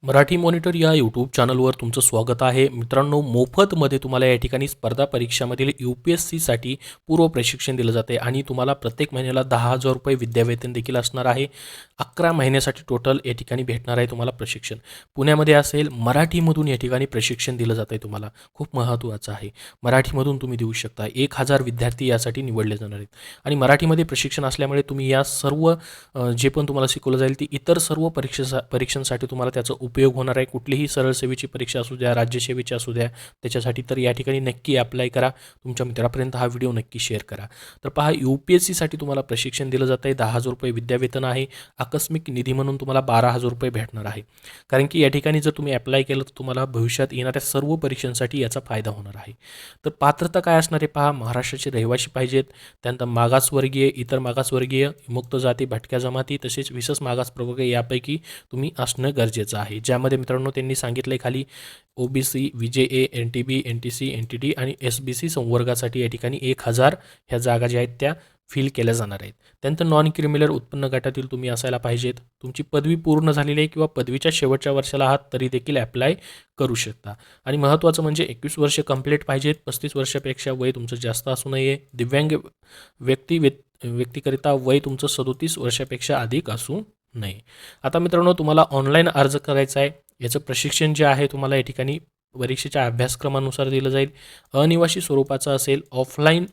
Marathi monitor या YouTube चॅनलवर तुमचं स्वागत आहे. मित्रांनो, मोफतमध्ये तुम्हाला या ठिकाणी स्पर्धा परीक्षामधील UPSCसाठी पूर्व प्रशिक्षण दिलं जाते आणि तुम्हाला प्रत्येक महिन्याला 10,000 रुपये विद्यावेतन देखील असणार आहे. 11 महिन्यासाठी टोटल या ठिकाणी भेटणार आहे तुम्हाला प्रशिक्षण. पुण्यामध्ये असेल, मराठीमधून या ठिकाणी प्रशिक्षण दिलं जातं आहे तुम्हाला. खूप महत्त्वाचं आहे. मराठीमधून तुम्ही देऊ शकता. 1,000 विद्यार्थी यासाठी निवडले जाणार आहेत आणि मराठीमध्ये प्रशिक्षण असल्यामुळे तुम्ही या सर्व जे पण तुम्हाला शिकवलं जाईल ती इतर सर्व परीक्षांसाठी तुम्हाला त्याचा उपयोग होणार आहे. कुठलीही सरळ सेवेची परीक्षा असू द्या, राज्यसेवेची असू द्या, त्याच्यासाठी तर या ठिकाणी नक्की अप्लाय करा. तुमच्या मित्रापर्यंत हा व्हिडिओ नक्की शेअर करा. तर पहा, UPSCसाठी तुम्हाला प्रशिक्षण दिलं जातं आहे. 10,000 रुपये विद्यावेतन आहे. आकस्मिक निधी म्हणून तुम्हाला 12,000 रुपये भेटणार आहे. कारण की या ठिकाणी जर तुम्ही अप्लाय केलं तर तुम्हाला भविष्यात येणाऱ्या सर्व परीक्षांसाठी याचा फायदा होणार आहे. तर पात्रता काय असणार आहे पहा, महाराष्ट्राचे रहिवासी पाहिजेत, त्यानंतर मागासवर्गीय, इतर मागासवर्गीय, विमुक्त जाती, भटक्या जमाती तसेच विशेष मागास प्रवर्ग यापैकी तुम्ही असणं गरजेचं आहे. ज्यामध्ये मित्रांनो त्यांनी सांगितलं आहे खाली OBC, VJA, NTB, NTC, NTD आणि SBC संवर्गासाठी या ठिकाणी 1,000 ह्या जागा ज्या आहेत त्या फिल केल्या जाणार आहेत. त्यानंतर नॉन क्रिमिनल उत्पन्न गटातील तुम्ही असायला पाहिजेत. तुमची पदवी पूर्ण झालेली आहे किंवा पदवीच्या शेवटच्या वर्षाला आहात तरी देखील अप्लाय करू शकता. आणि महत्त्वाचं म्हणजे 21 वर्ष कंप्लीट पाहिजेत. 35 वर्षापेक्षा वय तुमचं जास्त असू नये. दिव्यांग व्यक्तीकरिता वय तुमचं 37 वर्षापेक्षा अधिक असू नये. आता मित्रांनो, तुम्हाला ऑनलाईन अर्ज करायचा आहे. याचं प्रशिक्षण जे आहे तुम्हाला या ठिकाणी परीक्षेच्या अभ्यासक्रमानुसार दिलं जाईल. अनिवासी स्वरूपाचं असेल, ऑफलाईन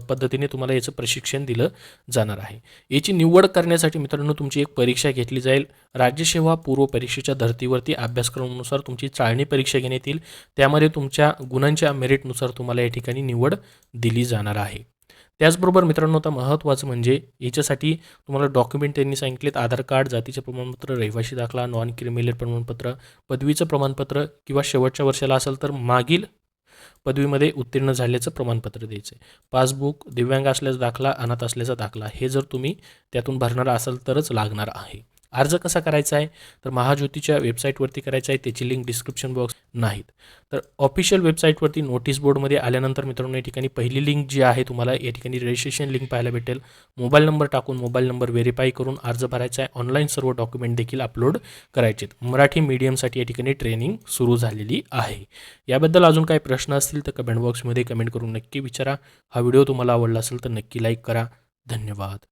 पद्धतीने तुम्हाला याचं प्रशिक्षण दिलं जाणार आहे. याची निवड करण्यासाठी मित्रांनो तुमची एक परीक्षा घेतली जाईल. राज्यसेवा पूर्व परीक्षेच्या धर्तीवरती अभ्यासक्रमानुसार तुमची चाळणी परीक्षा घेण्यात येईल. त्यामध्ये तुमच्या गुणांच्या मेरिटनुसार तुम्हाला या ठिकाणी निवड दिली जाणार आहे. त्याचबरोबर मित्रांनो, आता महत्त्वाचं म्हणजे याच्यासाठी तुम्हाला डॉक्युमेंट त्यांनी सांगितलेत: आधार कार्ड, जातीचे प्रमाणपत्र, रहिवासी दाखला, नॉन क्रिमिनल प्रमाणपत्र, पदवीचं प्रमाणपत्र किंवा शेवटच्या वर्षाला असेल तर मागील पदवीमध्ये उत्तीर्ण झाल्याचं प्रमाणपत्र द्यायचं आहे. पासबुक, दिव्यांग असल्याचा दाखला, अनाथ असल्याचा दाखला हे जर तुम्ही त्यातून भरणार असाल तरच लागणार आहे. अर्ज कसा करायचा आहे तर महाज्योतीच्या वेबसाईटवरती करायचा आहे. त्याची लिंक डिस्क्रिप्शन बॉक्स नाहीत तर ऑफिशियल वेबसाईटवरती नोटीस बोर्डमध्ये आल्यानंतर मित्रांनो या ठिकाणी पहिली लिंक जी आहे तुम्हाला या ठिकाणी रजिस्ट्रेशन लिंक पाहायला भेटेल. मोबाईल नंबर टाकून मोबाईल नंबर व्हेरीफाय करून अर्ज भरायचा आहे. ऑनलाईन सर्व डॉक्युमेंट देखील अपलोड करायचे आहेत. मराठी मीडियमसाठी या ठिकाणी ट्रेनिंग सुरू झालेली आहे. याबद्दल अजून काही प्रश्न असतील तर कमेंट बॉक्समध्ये कमेंट करून नक्की विचारा. हा व्हिडिओ तुम्हाला आवडला असेल तर नक्की लाईक करा. धन्यवाद.